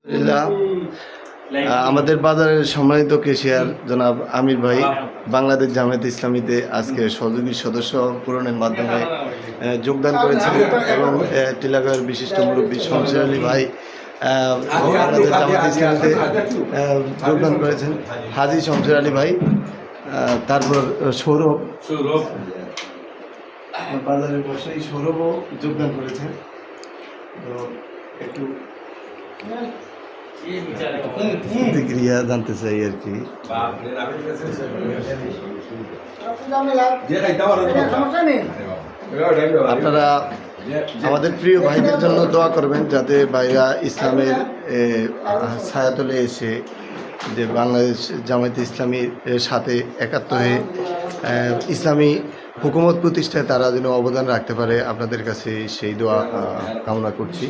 আলহামদুলিল্লাহ, আমাদের বাজারের সম্মানিত কেশিয়ার জনাব আমির ভাই বাংলাদেশ জামায়াতে ইসলামীতে আজকে সহযোগী সদস্য পূরণের মাধ্যমে যোগদান করেছেন এবং টিলাগড়ের বিশিষ্ট মুরব্বী শমশের আলী ভাই বাংলাদেশ জামায়াতে ইসলামীতে যোগদান করেছেন হাজী শমশের আলী ভাই, তারপর সৌরভ বাজারের ব্যবসায়ী সৌরভও যোগদান করেছেন। তো একটু প্রতিক্রিয়া জানতে চাই আর কি। আপনারা আমাদের প্রিয় ভাইদের জন্য দোয়া করবেন যাতে ভাইরা ইসলামের ছায়াতলে এসে যে বাংলাদেশ জামায়াতে ইসলামীর সাথে একাত্ম হয়ে ইসলামী হুকুমত প্রতিষ্ঠায় তারা যেন অবদান রাখতে পারে, আপনাদের কাছে সেই দোয়া কামনা করছি।